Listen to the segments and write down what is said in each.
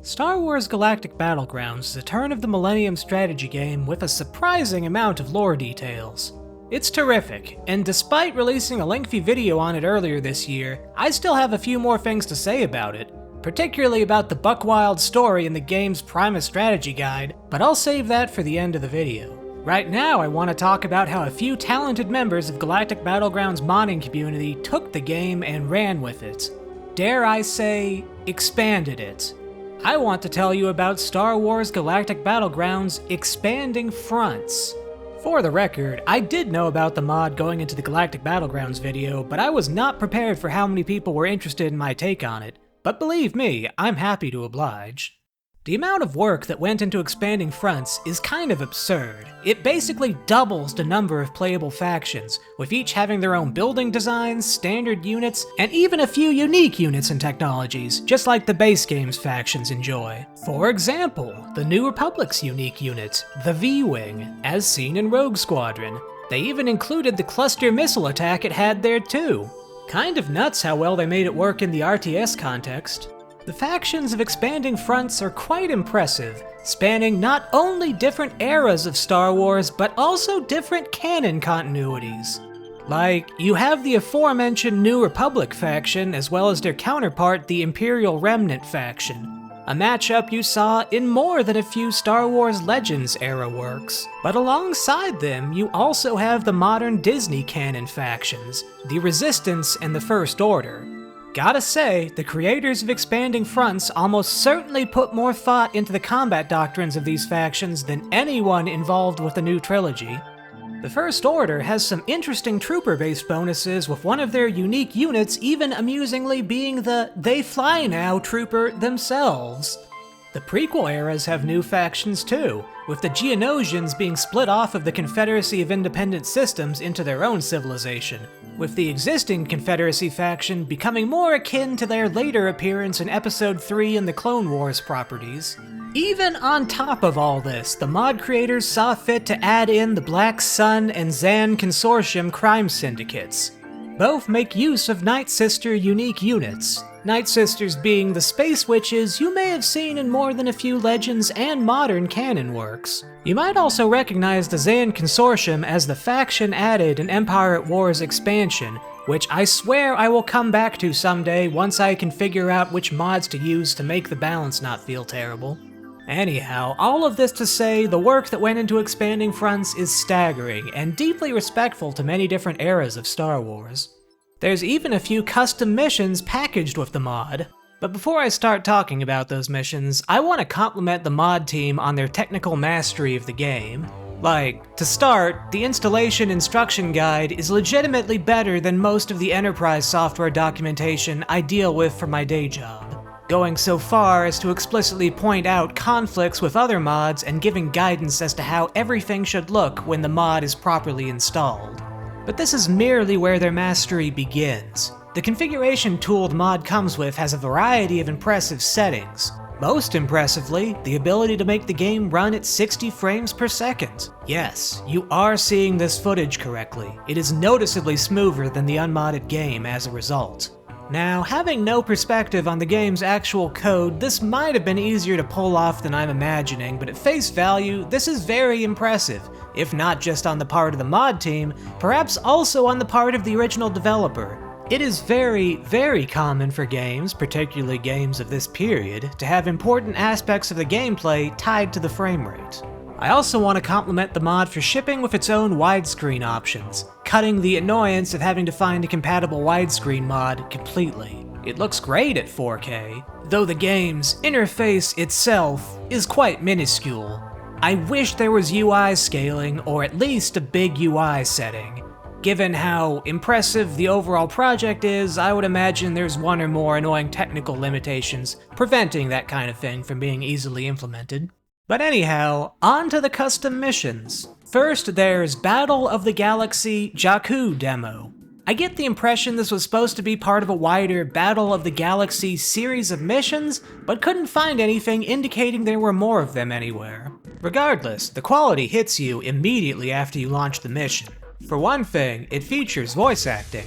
Star Wars Galactic Battlegrounds is a turn of the millennium strategy game with a surprising amount of lore details. It's terrific, and despite releasing a lengthy video on it earlier this year, I still have a few more things to say about it, particularly about the buck-wild story in the game's Primus strategy guide, but I'll save that for the end of the video. Right now, I want to talk about how a few talented members of Galactic Battlegrounds' modding community took the game and ran with it. Dare I say, expanded it. I want to tell you about Star Wars Galactic Battlegrounds' expanding fronts. For the record, I did know about the mod going into the Galactic Battlegrounds video, but I was not prepared for how many people were interested in my take on it. But believe me, I'm happy to oblige. The amount of work that went into expanding fronts is kind of absurd. It basically doubles the number of playable factions, with each having their own building designs, standard units, and even a few unique units and technologies, just like the base game's factions enjoy. For example, the New Republic's unique unit, the V-Wing, as seen in Rogue Squadron. They even included the cluster missile attack it had there too. Kind of nuts how well they made it work in the RTS context. The factions of expanding fronts are quite impressive, spanning not only different eras of Star Wars, but also different canon continuities. Like, you have the aforementioned New Republic faction, as well as their counterpart, the Imperial Remnant faction, a matchup you saw in more than a few Star Wars Legends era works. But alongside them, you also have the modern Disney canon factions, the Resistance and the First Order. Gotta say, the creators of Expanding Fronts almost certainly put more thought into the combat doctrines of these factions than anyone involved with the new trilogy. The First Order has some interesting trooper-based bonuses, with one of their unique units even amusingly being the They Fly Now trooper themselves. The prequel eras have new factions too, with the Geonosians being split off of the Confederacy of Independent Systems into their own civilization, with the existing Confederacy faction becoming more akin to their later appearance in Episode 3 in the Clone Wars properties. Even on top of all this, the mod creators saw fit to add in the Black Sun and Zan Consortium crime syndicates. Both make use of Night Sister unique units, Night Sisters being the space witches you may have seen in more than a few Legends and modern canon works. You might also recognize the Zan Consortium as the faction added in Empire at War's expansion, which I swear I will come back to someday once I can figure out which mods to use to make the balance not feel terrible. Anyhow, all of this to say, the work that went into Expanding Fronts is staggering and deeply respectful to many different eras of Star Wars. There's even a few custom missions packaged with the mod. But before I start talking about those missions, I want to compliment the mod team on their technical mastery of the game. Like, to start, the installation instruction guide is legitimately better than most of the enterprise software documentation I deal with for my day job, going so far as to explicitly point out conflicts with other mods and giving guidance as to how everything should look when the mod is properly installed. But this is merely where their mastery begins. The configuration tool the mod comes with has a variety of impressive settings. Most impressively, the ability to make the game run at 60 frames per second. Yes, you are seeing this footage correctly. It is noticeably smoother than the unmodded game as a result. Now, having no perspective on the game's actual code, this might have been easier to pull off than I'm imagining, but at face value, this is very impressive, if not just on the part of the mod team, perhaps also on the part of the original developer. It is very, very common for games, particularly games of this period, to have important aspects of the gameplay tied to the frame rate. I also want to compliment the mod for shipping with its own widescreen options, cutting the annoyance of having to find a compatible widescreen mod completely. It looks great at 4K, though the game's interface itself is quite minuscule. I wish there was UI scaling, or at least a big UI setting. Given how impressive the overall project is, I would imagine there's one or more annoying technical limitations preventing that kind of thing from being easily implemented. But anyhow, on to the custom missions. First, there's Battle of the Galaxy Jakku demo. I get the impression this was supposed to be part of a wider Battle of the Galaxy series of missions, but couldn't find anything indicating there were more of them anywhere. Regardless, the quality hits you immediately after you launch the mission. For one thing, it features voice acting.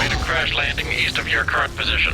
made a crash landing east of your current position.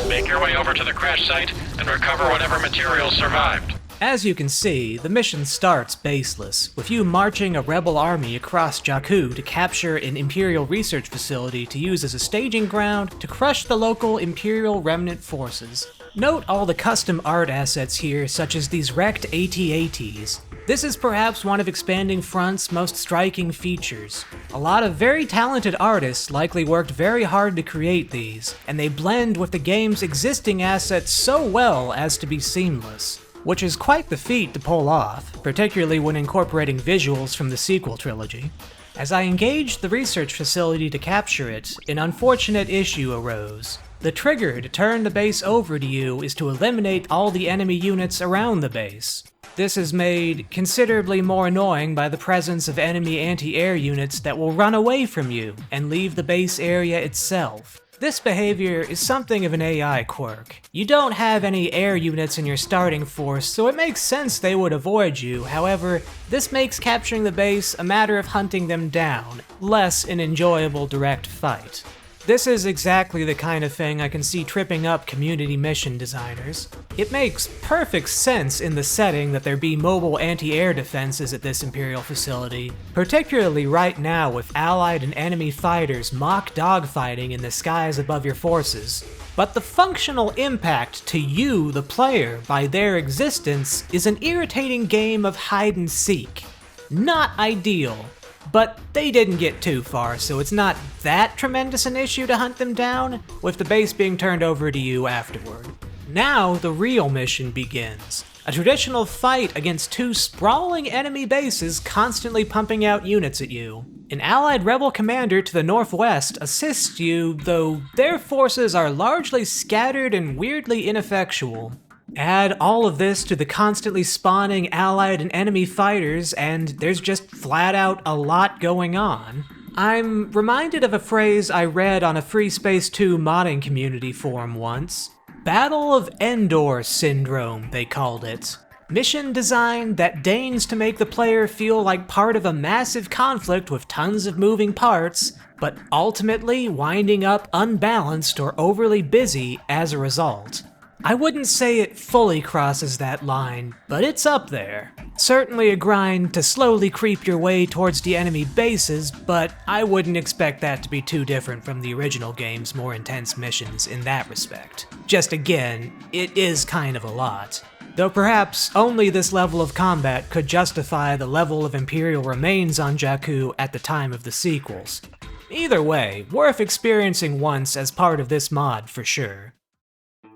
Make your way over to the crash site and recover whatever materials survived. As you can see, the mission starts baseless, with you marching a rebel army across Jakku to capture an Imperial research facility to use as a staging ground to crush the local Imperial remnant forces. Note all the custom art assets here, such as these wrecked AT-ATs. This is perhaps one of Expanding Front's most striking features. A lot of very talented artists likely worked very hard to create these, and they blend with the game's existing assets so well as to be seamless, which is quite the feat to pull off, particularly when incorporating visuals from the sequel trilogy. As I engaged the research facility to capture it, an unfortunate issue arose. The trigger to turn the base over to you is to eliminate all the enemy units around the base. This is made considerably more annoying by the presence of enemy anti-air units that will run away from you and leave the base area itself. This behavior is something of an AI quirk. You don't have any air units in your starting force, so it makes sense they would avoid you. However, this makes capturing the base a matter of hunting them down, less an enjoyable direct fight. This is exactly the kind of thing I can see tripping up community mission designers. It makes perfect sense in the setting that there be mobile anti-air defenses at this Imperial facility, particularly right now with allied and enemy fighters mock dogfighting in the skies above your forces. But the functional impact to you, the player, by their existence is an irritating game of hide and seek. Not ideal. But they didn't get too far, so it's not that tremendous an issue to hunt them down, with the base being turned over to you afterward. Now the real mission begins. A traditional fight against two sprawling enemy bases constantly pumping out units at you. An allied rebel commander to the northwest assists you, though their forces are largely scattered and weirdly ineffectual. Add all of this to the constantly spawning allied and enemy fighters, and there's just flat out a lot going on. I'm reminded of a phrase I read on a Free Space 2 modding community forum once. Battle of Endor Syndrome, they called it. Mission design that deigns to make the player feel like part of a massive conflict with tons of moving parts, but ultimately winding up unbalanced or overly busy as a result. I wouldn't say it fully crosses that line, but it's up there. Certainly a grind to slowly creep your way towards the enemy bases, but I wouldn't expect that to be too different from the original game's more intense missions in that respect. Just again, it is kind of a lot. Though perhaps only this level of combat could justify the level of Imperial remains on Jakku at the time of the sequels. Either way, worth experiencing once as part of this mod for sure.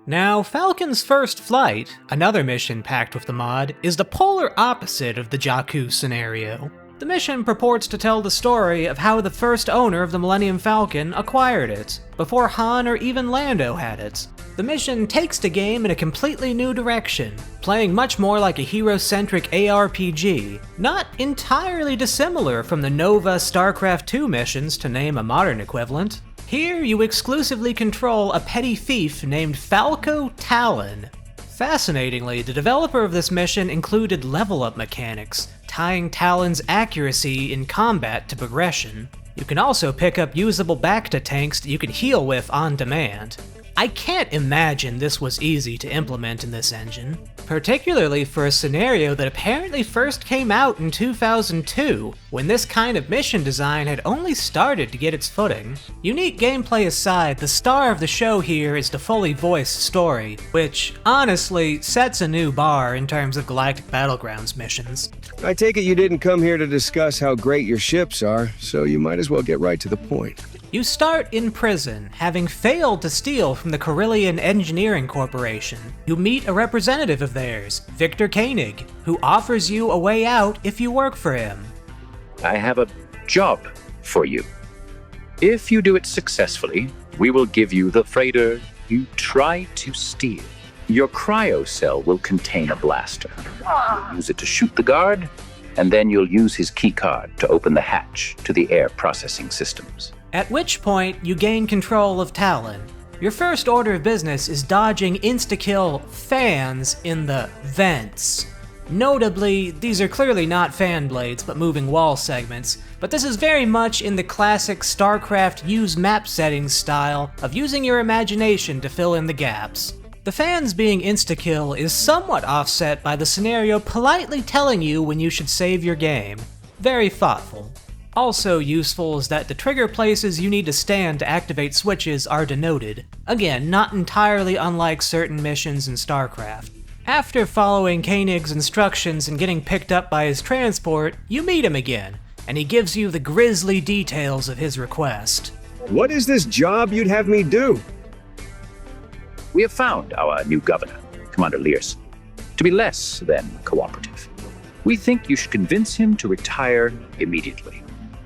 Now, Falcon's first flight, another mission packed with the mod, is the polar opposite of the Jakku scenario. The mission purports to tell the story of how the first owner of the Millennium Falcon acquired it, before Han or even Lando had it. The mission takes the game in a completely new direction, playing much more like a hero-centric ARPG, not entirely dissimilar from the Nova StarCraft 2 missions, to name a modern equivalent. Here, you exclusively control a petty thief named Falco Talon. Fascinatingly, the developer of this mission included level-up mechanics, tying Talon's accuracy in combat to progression. You can also pick up usable Bacta tanks that you can heal with on demand. I can't imagine this was easy to implement in this engine, particularly for a scenario that apparently first came out in 2002, when this kind of mission design had only started to get its footing. Unique gameplay aside, the star of the show here is the fully voiced story, which honestly sets a new bar in terms of Galactic Battlegrounds missions. I take it you didn't come here to discuss how great your ships are, so you might as well get right to the point. You start in prison, having failed to steal from the Carillion Engineering Corporation. You meet a representative of theirs, Victor Koenig, who offers you a way out if you work for him. I have a job for you. If you do it successfully, we will give you the freighter you try to steal. Your cryo cell will contain a blaster. You'll use it to shoot the guard, and then you'll use his keycard to open the hatch to the air processing systems. At which point, you gain control of Talon. Your first order of business is dodging insta-kill fans in the vents. Notably, these are clearly not fan blades, but moving wall segments, but this is very much in the classic StarCraft use map settings style of using your imagination to fill in the gaps. The fans being insta-kill is somewhat offset by the scenario politely telling you when you should save your game. Very thoughtful. Also useful is that the trigger places you need to stand to activate switches are denoted. Again, not entirely unlike certain missions in StarCraft. After following Koenig's instructions and getting picked up by his transport, you meet him again, and he gives you the grisly details of his request. What is this job you'd have me do? We have found our new governor, Commander Lears, to be less than cooperative. We think you should convince him to retire immediately.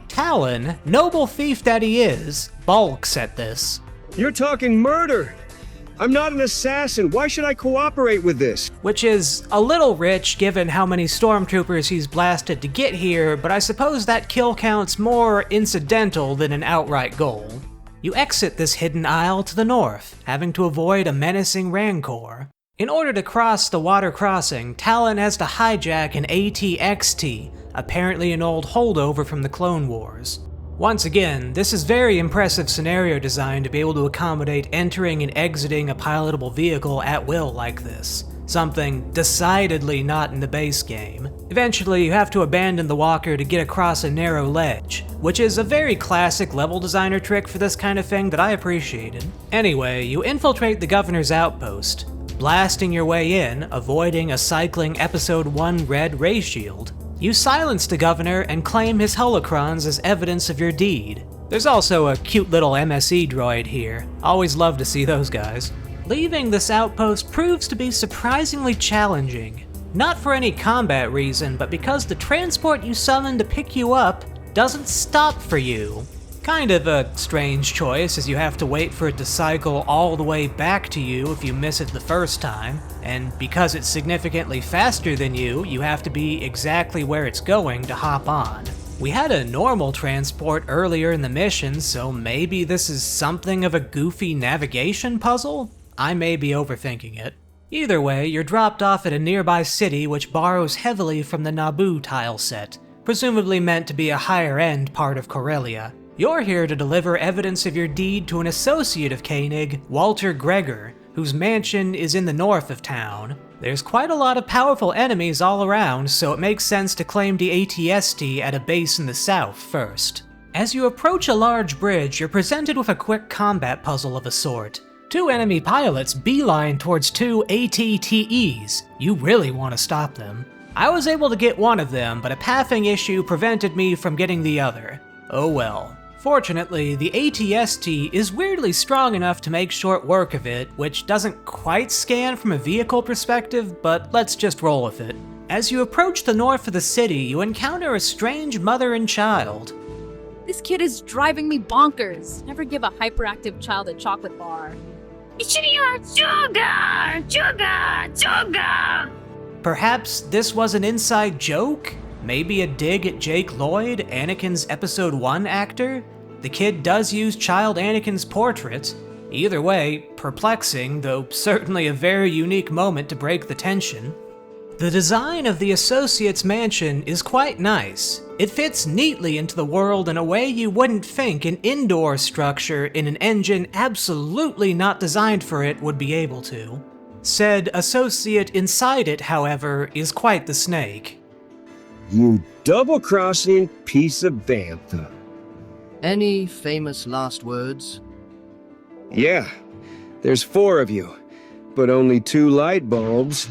Talon, noble thief that he is, balks at this. You're talking murder! I'm not an assassin. Why should I cooperate with this? Which is a little rich given how many stormtroopers he's blasted to get here, but I suppose that kill count's more incidental than an outright goal. You exit this hidden aisle to the north, having to avoid a menacing rancor. In order to cross the water crossing, Talon has to hijack an AT-XT, apparently an old holdover from the Clone Wars. Once again, this is very impressive scenario design to be able to accommodate entering and exiting a pilotable vehicle at will like this. Something decidedly not in the base game. Eventually, you have to abandon the walker to get across a narrow ledge, which is a very classic level designer trick for this kind of thing that I appreciated. Anyway, you infiltrate the governor's outpost, blasting your way in, avoiding a cycling Episode 1 red ray shield. You silence the governor and claim his holocrons as evidence of your deed. There's also a cute little MSE droid here. Always love to see those guys. Leaving this outpost proves to be surprisingly challenging. Not for any combat reason, but because the transport you summon to pick you up doesn't stop for you. Kind of a strange choice, as you have to wait for it to cycle all the way back to you if you miss it the first time, and because it's significantly faster than you, you have to be exactly where it's going to hop on. We had a normal transport earlier in the mission, so maybe this is something of a goofy navigation puzzle? I may be overthinking it. Either way, you're dropped off at a nearby city which borrows heavily from the Naboo tile set, presumably meant to be a higher-end part of Corellia. You're here to deliver evidence of your deed to an associate of Koenig, Walter Gregor, whose mansion is in the north of town. There's quite a lot of powerful enemies all around, so it makes sense to claim the AT-ST at a base in the south first. As you approach a large bridge, you're presented with a quick combat puzzle of a sort. Two enemy pilots beeline towards two AT-TEs. You really want to stop them. I was able to get one of them, but a pathing issue prevented me from getting the other. Oh well. Fortunately, the AT-ST is weirdly strong enough to make short work of it, which doesn't quite scan from a vehicle perspective, but let's just roll with it. As you approach the north of the city, you encounter a strange mother and child. This kid is driving me bonkers. Never give a hyperactive child a chocolate bar. Sugar! Perhaps this was an inside joke? Maybe a dig at Jake Lloyd, Anakin's Episode 1 actor? The kid does use child Anakin's portrait. Either way, perplexing, though certainly a very unique moment to break the tension. The design of the Associate's mansion is quite nice. It fits neatly into the world in a way you wouldn't think an indoor structure in an engine absolutely not designed for it would be able to. Said Associate inside it, however, is quite the snake. You double-crossing piece of bantha. Any famous last words? Yeah, there's 4 of you, but only 2 light bulbs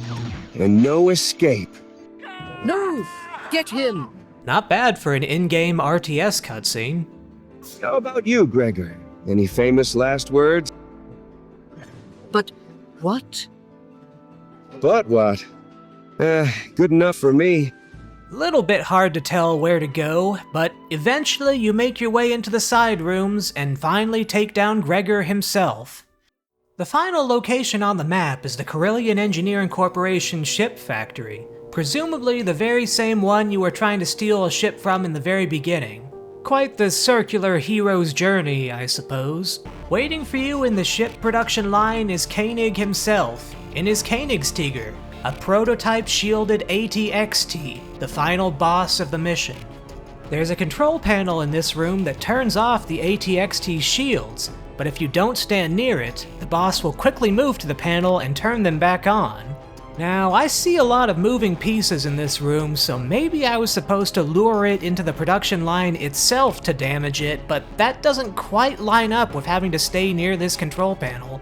and no escape. No! Get him! Not bad for an in-game RTS cutscene. How about you, Gregor? Any famous last words? But what? But what? Good enough for me. Little bit hard to tell where to go, but eventually you make your way into the side rooms and finally take down Gregor himself. The final location on the map is the Corellian Engineering Corporation ship factory, presumably the very same one you were trying to steal a ship from in the very beginning. Quite the circular hero's journey, I suppose. Waiting for you in the ship production line is Koenig himself, in his Koenigstiger, a prototype shielded AT-XT, the final boss of the mission. There's a control panel in this room that turns off the AT-XT's shields, but if you don't stand near it, the boss will quickly move to the panel and turn them back on. Now, I see a lot of moving pieces in this room, so maybe I was supposed to lure it into the production line itself to damage it, but that doesn't quite line up with having to stay near this control panel.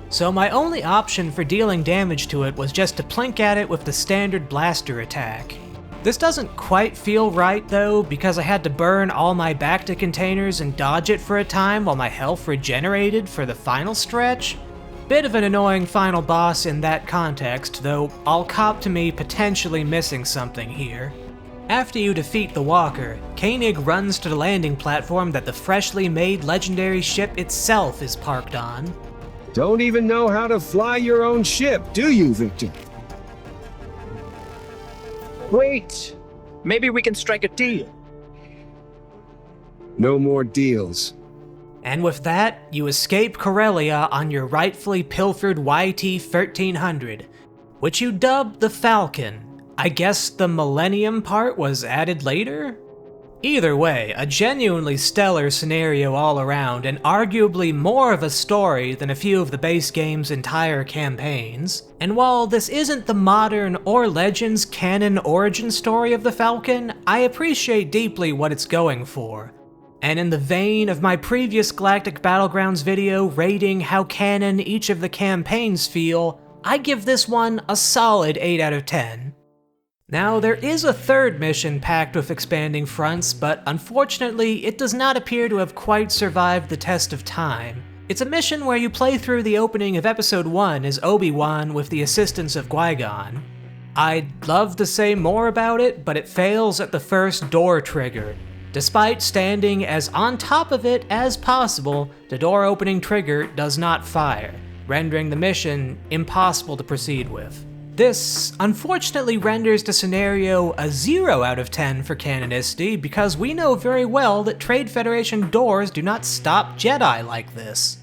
So my only option for dealing damage to it was just to plink at it with the standard blaster attack. This doesn't quite feel right though, because I had to burn all my Bacta containers and dodge it for a time while my health regenerated for the final stretch. Bit of an annoying final boss in that context, though I'll cop to me potentially missing something here. After you defeat the walker, Koenig runs to the landing platform that the freshly made legendary ship itself is parked on. Don't even know how to fly your own ship, do you, Victor? Wait! Maybe we can strike a deal. No more deals. And with that, you escape Corellia on your rightfully pilfered YT-1300, which you dubbed the Falcon. I guess the Millennium part was added later? Either way, a genuinely stellar scenario all around, and arguably more of a story than a few of the base game's entire campaigns. And while this isn't the modern or Legends canon origin story of the Falcon, I appreciate deeply what it's going for. And in the vein of my previous Galactic Battlegrounds video rating how canon each of the campaigns feel, I give this one a solid 8 out of 10. Now, there is a third mission packed with expanding fronts, but unfortunately, it does not appear to have quite survived the test of time. It's a mission where you play through the opening of Episode 1 as Obi-Wan with the assistance of Qui-Gon. I'd love to say more about it, but it fails at the first door trigger. Despite standing as on top of it as possible, the door opening trigger does not fire, rendering the mission impossible to proceed with. This unfortunately renders the scenario a 0 out of 10 for canonicity, because we know very well that Trade Federation doors do not stop Jedi like this.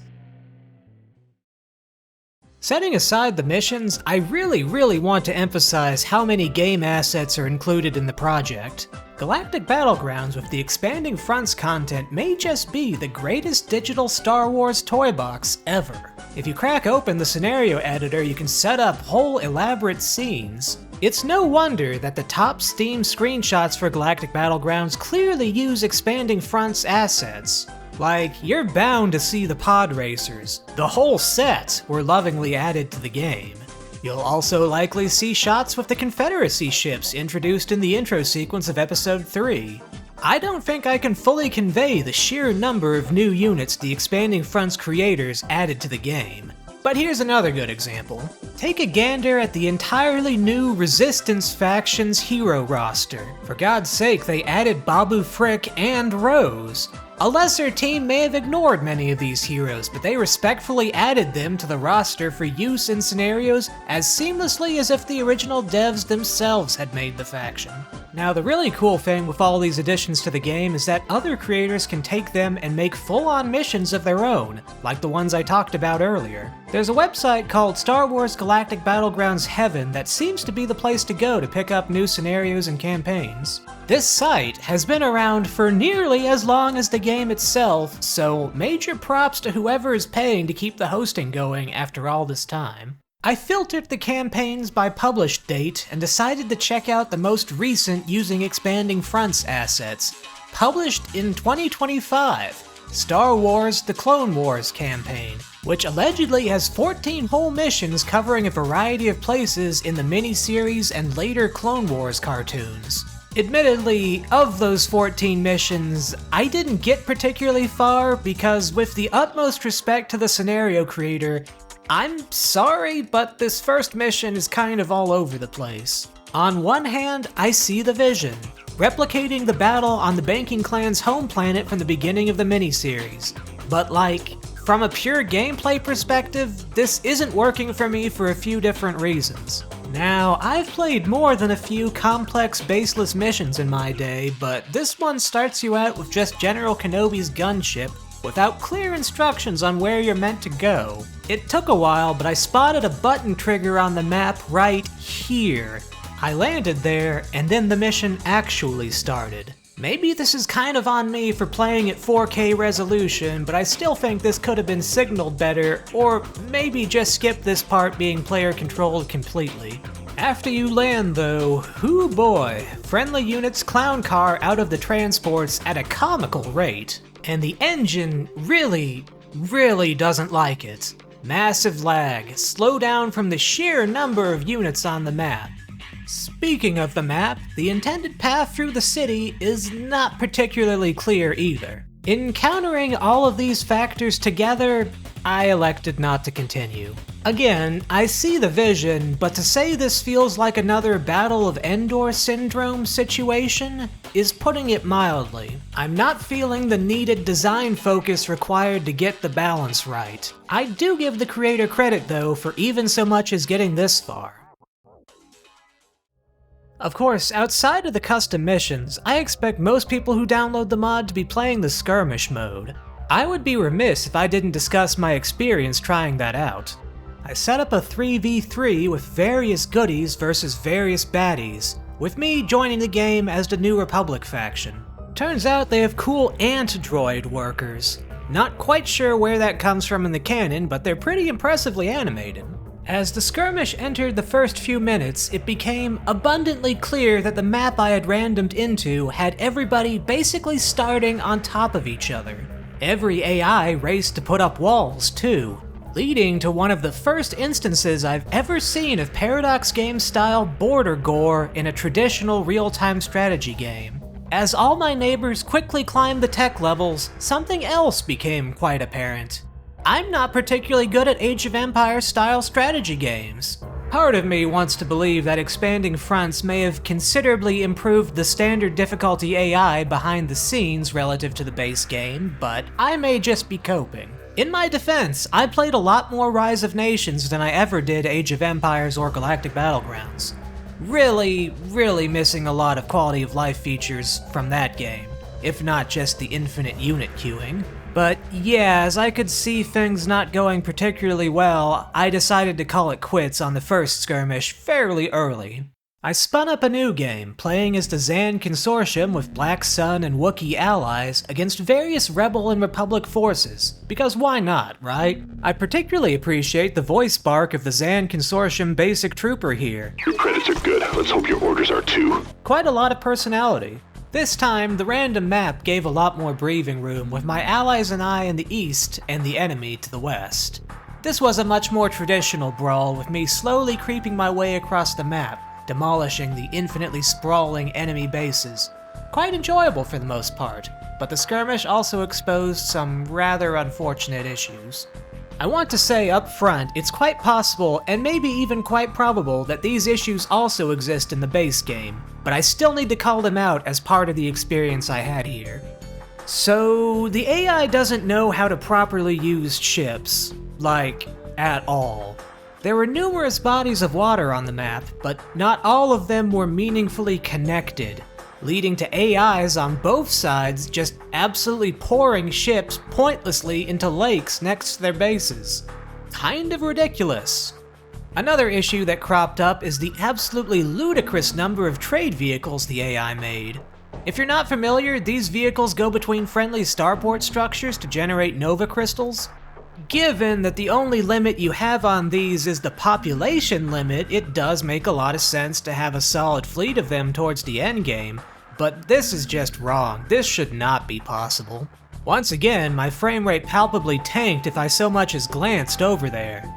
Setting aside the missions, I really want to emphasize how many game assets are included in the project. Galactic Battlegrounds with the expanding fronts content may just be the greatest digital Star Wars toy box ever. If you crack open the scenario editor, you can set up whole elaborate scenes. It's no wonder that the top Steam screenshots for Galactic Battlegrounds clearly use expanding fronts assets. Like, you're bound to see the pod racers. The whole set were lovingly added to the game. You'll also likely see shots with the Confederacy ships introduced in the intro sequence of Episode 3. I don't think I can fully convey the sheer number of new units the Expanding Fronts creators added to the game. But here's another good example. Take a gander at the entirely new Resistance faction's hero roster. For God's sake, they added Babu Frick and Rose. A lesser team may have ignored many of these heroes, but they respectfully added them to the roster for use in scenarios as seamlessly as if the original devs themselves had made the faction. Now, the really cool thing with all these additions to the game is that other creators can take them and make full-on missions of their own, like the ones I talked about earlier. There's a website called Star Wars Galactic Battlegrounds Heaven that seems to be the place to go to pick up new scenarios and campaigns. This site has been around for nearly as long as the game itself, so major props to whoever is paying to keep the hosting going after all this time. I filtered the campaigns by published date and decided to check out the most recent using Expanding Fronts assets. Published in 2025, Star Wars The Clone Wars campaign, which allegedly has 14 whole missions covering a variety of places in the miniseries and later Clone Wars cartoons. Admittedly, of those 14 missions, I didn't get particularly far because, with the utmost respect to the scenario creator, I'm sorry, but this first mission is kind of all over the place. On one hand, I see the vision, replicating the battle on the Banking Clan's home planet from the beginning of the miniseries. But from a pure gameplay perspective, this isn't working for me for a few different reasons. Now, I've played more than a few complex baseless missions in my day, but this one starts you out with just General Kenobi's gunship, without clear instructions on where you're meant to go. It took a while, but I spotted a button trigger on the map right here. I landed there, and then the mission actually started. Maybe this is kind of on me for playing at 4K resolution, but I still think this could have been signaled better, or maybe just skip this part being player controlled completely. After you land though, hoo boy, friendly units clown car out of the transports at a comical rate, and the engine really doesn't like it. Massive lag, slow down from the sheer number of units on the map. Speaking of the map, the intended path through the city is not particularly clear either. Encountering all of these factors together, I elected not to continue. Again, I see the vision, but to say this feels like another Battle of Endor syndrome situation is putting it mildly. I'm not feeling the needed design focus required to get the balance right. I do give the creator credit though for even so much as getting this far. Of course, outside of the custom missions, I expect most people who download the mod to be playing the Skirmish mode. I would be remiss if I didn't discuss my experience trying that out. I set up a 3v3 with various goodies versus various baddies, with me joining the game as the New Republic faction. Turns out they have cool ant-droid workers. Not quite sure where that comes from in the canon, but they're pretty impressively animated. As the skirmish entered the first few minutes, it became abundantly clear that the map I had randomed into had everybody basically starting on top of each other. Every AI raced to put up walls too, leading to one of the first instances I've ever seen of Paradox Game-style border gore in a traditional real-time strategy game. As all my neighbors quickly climbed the tech levels, something else became quite apparent. I'm not particularly good at Age of Empires style strategy games. Part of me wants to believe that expanding fronts may have considerably improved the standard difficulty AI behind the scenes relative to the base game, but I may just be coping. In my defense, I played a lot more Rise of Nations than I ever did Age of Empires or Galactic Battlegrounds. Really missing a lot of quality of life features from that game, if not just the infinite unit queuing. But yeah, as I could see things not going particularly well, I decided to call it quits on the first skirmish fairly early. I spun up a new game, playing as the Zan Consortium with Black Sun and Wookiee allies against various Rebel and Republic forces, because why not, right? I particularly appreciate the voice bark of the Zan Consortium basic trooper here. Your credits are good, let's hope your orders are too. Quite a lot of personality. This time, the random map gave a lot more breathing room, with my allies and I in the east and the enemy to the west. This was a much more traditional brawl, with me slowly creeping my way across the map, demolishing the infinitely sprawling enemy bases. Quite enjoyable for the most part, but the skirmish also exposed some rather unfortunate issues. I want to say up front, it's quite possible, and maybe even quite probable, that these issues also exist in the base game, but I still need to call them out as part of the experience I had here. So, the AI doesn't know how to properly use ships, like, at all. There were numerous bodies of water on the map, but not all of them were meaningfully connected, leading to AIs on both sides just absolutely pouring ships pointlessly into lakes next to their bases. Kind of ridiculous. Another issue that cropped up is the absolutely ludicrous number of trade vehicles the AI made. If you're not familiar, these vehicles go between friendly starport structures to generate Nova crystals. Given that the only limit you have on these is the population limit, it does make a lot of sense to have a solid fleet of them towards the endgame, but this is just wrong. This should not be possible. Once again, my frame rate palpably tanked if I so much as glanced over there.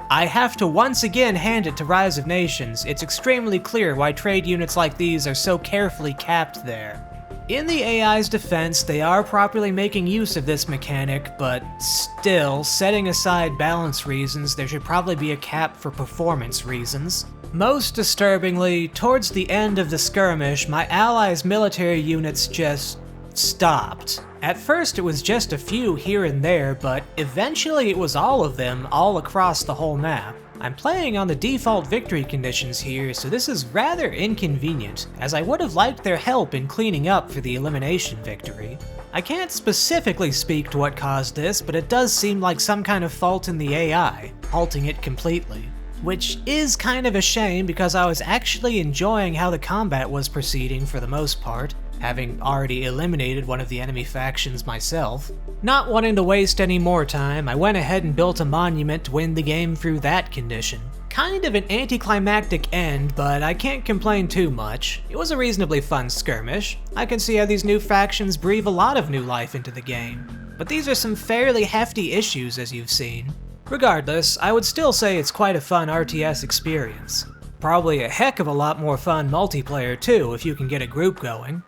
I have to once again hand it to Rise of Nations. It's extremely clear why trade units like these are so carefully capped there. In the AI's defense, they are properly making use of this mechanic, but still, setting aside balance reasons, there should probably be a cap for performance reasons. Most disturbingly, towards the end of the skirmish, my allies' military units just stopped. At first it was just a few here and there, but eventually it was all of them, all across the whole map. I'm playing on the default victory conditions here, so this is rather inconvenient, as I would have liked their help in cleaning up for the elimination victory. I can't specifically speak to what caused this, but it does seem like some kind of fault in the AI, halting it completely. Which is kind of a shame because I was actually enjoying how the combat was proceeding for the most part, having already eliminated one of the enemy factions myself. Not wanting to waste any more time, I went ahead and built a monument to win the game through that condition. Kind of an anticlimactic end, but I can't complain too much. It was a reasonably fun skirmish. I can see how these new factions breathe a lot of new life into the game. But these are some fairly hefty issues, as you've seen. Regardless, I would still say it's quite a fun RTS experience. Probably a heck of a lot more fun multiplayer too, if you can get a group going.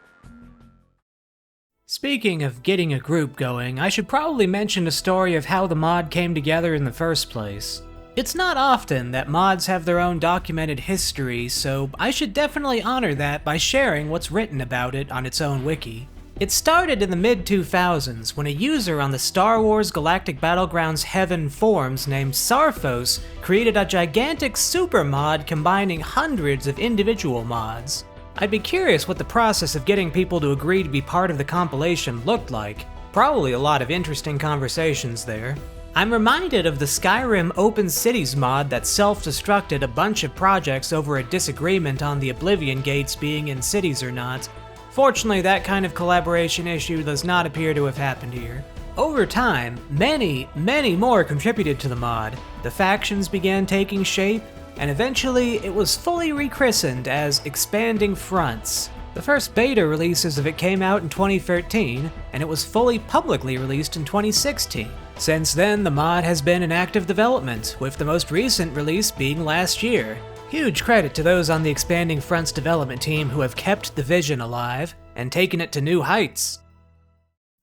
Speaking of getting a group going, I should probably mention a story of how the mod came together in the first place. It's not often that mods have their own documented history, so I should definitely honor that by sharing what's written about it on its own wiki. It started in the mid-2000s when a user on the Star Wars Galactic Battlegrounds Heaven forums named Sarfos created a gigantic super mod combining hundreds of individual mods. I'd be curious what the process of getting people to agree to be part of the compilation looked like. Probably a lot of interesting conversations there. I'm reminded of the Skyrim Open Cities mod that self-destructed a bunch of projects over a disagreement on the Oblivion gates being in cities or not. Fortunately, that kind of collaboration issue does not appear to have happened here. Over time, many more contributed to the mod. The factions began taking shape, and eventually it was fully rechristened as Expanding Fronts. The first beta releases of it came out in 2013, and it was fully publicly released in 2016. Since then, the mod has been in active development, with the most recent release being last year. Huge credit to those on the Expanding Fronts development team who have kept the vision alive and taken it to new heights.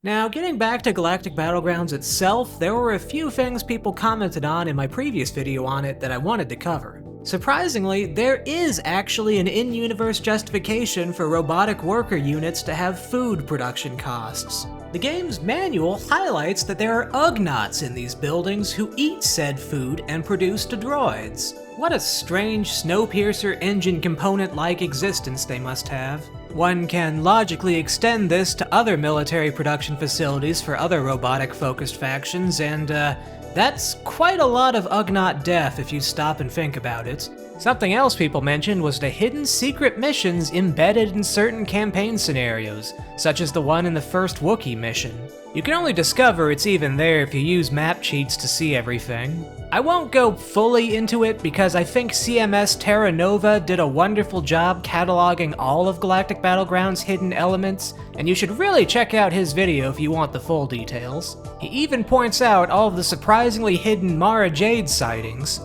Now, getting back to Galactic Battlegrounds itself, there were a few things people commented on in my previous video on it that I wanted to cover. Surprisingly, there is actually an in-universe justification for robotic worker units to have food production costs. The game's manual highlights that there are Ugnaughts in these buildings who eat said food and produce the droids. What a strange Snowpiercer engine component-like existence they must have. One can logically extend this to other military production facilities for other robotic-focused factions, and that's quite a lot of Ugnaught death if you stop and think about it. Something else people mentioned was the hidden secret missions embedded in certain campaign scenarios, such as the one in the first Wookiee mission. You can only discover it's even there if you use map cheats to see everything. I won't go fully into it because I think CMS Terra Nova did a wonderful job cataloging all of Galactic Battlegrounds' hidden elements, and you should really check out his video if you want the full details. He even points out all of the surprisingly hidden Mara Jade sightings.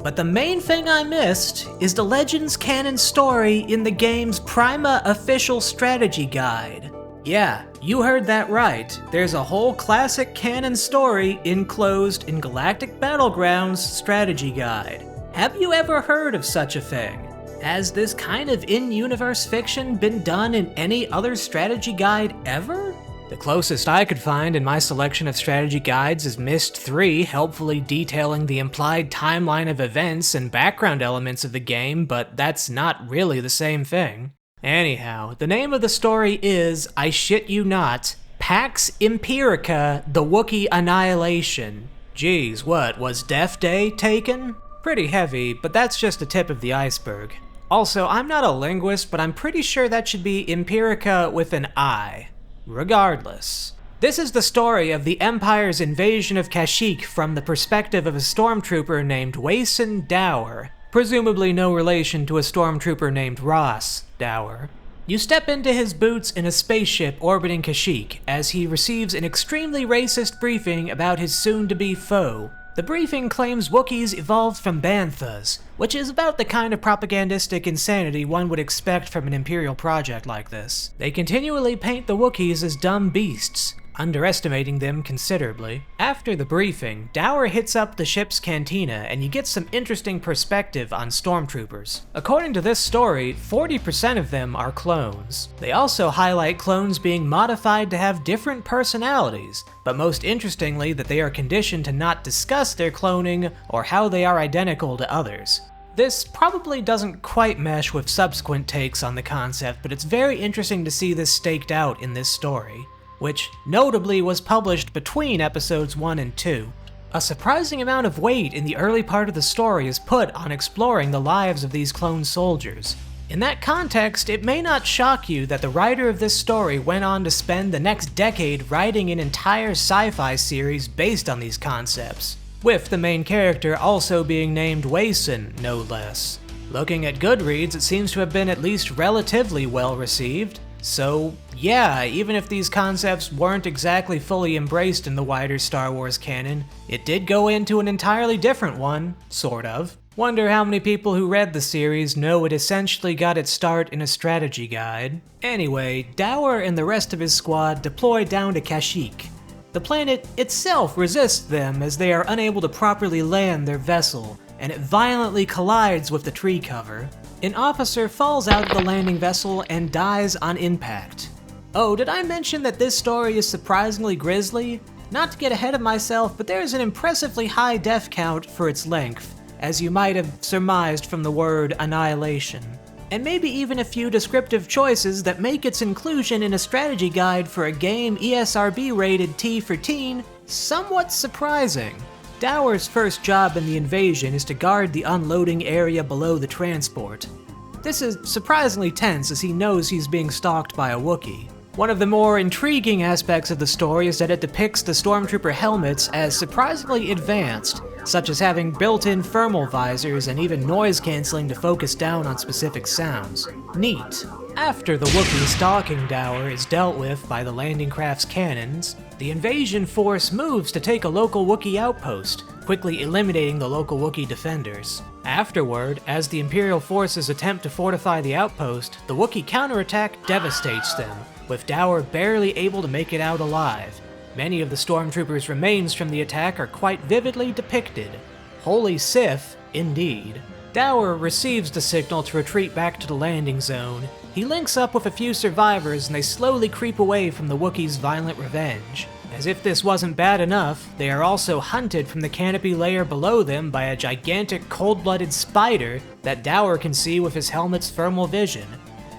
But the main thing I missed is the Legends canon story in the game's Prima official strategy guide. Yeah, you heard that right. There's a whole classic canon story enclosed in Galactic Battlegrounds strategy guide. Have you ever heard of such a thing? Has this kind of in-universe fiction been done in any other strategy guide ever? The closest I could find in my selection of strategy guides is Myst 3, helpfully detailing the implied timeline of events and background elements of the game, but that's not really the same thing. Anyhow, the name of the story is, I shit you not, Pax Empirica, the Wookiee Annihilation. Geez, what, was Death Day taken? Pretty heavy, but that's just the tip of the iceberg. Also, I'm not a linguist, but I'm pretty sure that should be Empirica with an I. Regardless, this is the story of the Empire's invasion of Kashyyyk from the perspective of a stormtrooper named Wason Dower, presumably no relation to a stormtrooper named Ross Dower. You step into his boots in a spaceship orbiting Kashyyyk as he receives an extremely racist briefing about his soon-to-be foe. The briefing claims Wookiees evolved from Banthas, which is about the kind of propagandistic insanity one would expect from an Imperial project like this. They continually paint the Wookiees as dumb beasts, underestimating them considerably. After the briefing, Dower hits up the ship's cantina and you get some interesting perspective on stormtroopers. According to this story, 40% of them are clones. They also highlight clones being modified to have different personalities, but most interestingly that they are conditioned to not discuss their cloning or how they are identical to others. This probably doesn't quite mesh with subsequent takes on the concept, but it's very interesting to see this staked out in this story, which notably was published between episodes 1 and 2. A surprising amount of weight in the early part of the story is put on exploring the lives of these clone soldiers. In that context, it may not shock you that the writer of this story went on to spend the next decade writing an entire sci-fi series based on these concepts, with the main character also being named Wason, no less. Looking at Goodreads, it seems to have been at least relatively well received. So yeah, even if these concepts weren't exactly fully embraced in the wider Star Wars canon, it did go into an entirely different one, sort of. Wonder how many people who read the series know it essentially got its start in a strategy guide. Anyway, Dower and the rest of his squad deploy down to Kashyyyk. The planet itself resists them as they are unable to properly land their vessel, and it violently collides with the tree cover. An officer falls out of the landing vessel and dies on impact. Oh, did I mention that this story is surprisingly grisly? Not to get ahead of myself, but there is an impressively high death count for its length, as you might have surmised from the word annihilation. And maybe even a few descriptive choices that make its inclusion in a strategy guide for a game ESRB rated T for teen somewhat surprising. Dower's first job in the invasion is to guard the unloading area below the transport. This is surprisingly tense as he knows he's being stalked by a Wookiee. One of the more intriguing aspects of the story is that it depicts the stormtrooper helmets as surprisingly advanced, such as having built-in thermal visors and even noise cancelling to focus down on specific sounds. Neat. After the Wookiee stalking Dower is dealt with by the landing craft's cannons, the invasion force moves to take a local Wookiee outpost, quickly eliminating the local Wookiee defenders. Afterward, as the Imperial forces attempt to fortify the outpost, the Wookiee counterattack devastates them, with Dower barely able to make it out alive. Many of the stormtroopers' remains from the attack are quite vividly depicted. Holy Sith, indeed. Dower receives the signal to retreat back to the landing zone. He links up with a few survivors and they slowly creep away from the Wookiees' violent revenge. As if this wasn't bad enough, they are also hunted from the canopy layer below them by a gigantic cold-blooded spider that Dower can see with his helmet's thermal vision.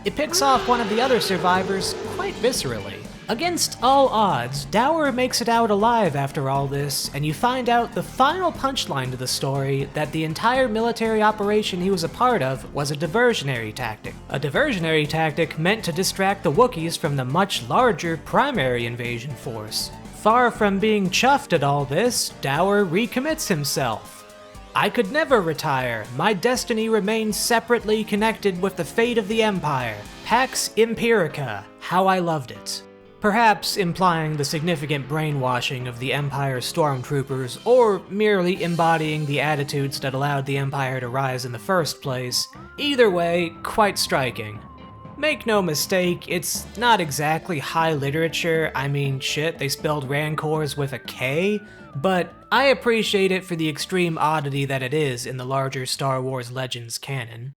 It picks off one of the other survivors quite viscerally. Against all odds, Dower makes it out alive after all this, and you find out the final punchline to the story that the entire military operation he was a part of was a diversionary tactic. A diversionary tactic meant to distract the Wookiees from the much larger primary invasion force. Far from being chuffed at all this, Dower recommits himself. I could never retire. My destiny remains separately connected with the fate of the Empire. Pax Empirica. How I loved it. Perhaps implying the significant brainwashing of the Empire's stormtroopers, or merely embodying the attitudes that allowed the Empire to rise in the first place. Either way, quite striking. Make no mistake, it's not exactly high literature. I mean, shit, they spelled Rancors with a K, but I appreciate it for the extreme oddity that it is in the larger Star Wars Legends canon.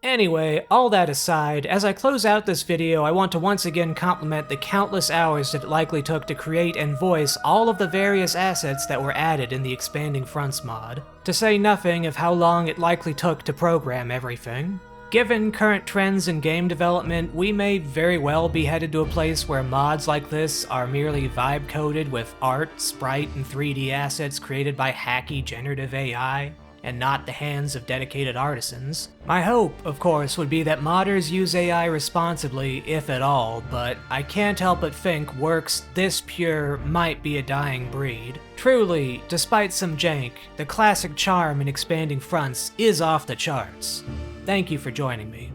Anyway, all that aside, as I close out this video, I want to once again compliment the countless hours that it likely took to create and voice all of the various assets that were added in the Expanding Fronts mod, to say nothing of how long it likely took to program everything. Given current trends in game development, we may very well be headed to a place where mods like this are merely vibe-coded with art, sprite, and 3D assets created by hacky generative AI, and not the hands of dedicated artisans. My hope, of course, would be that modders use AI responsibly, if at all, but I can't help but think works this pure might be a dying breed. Truly, despite some jank, the classic charm in Expanding Fronts is off the charts. Thank you for joining me.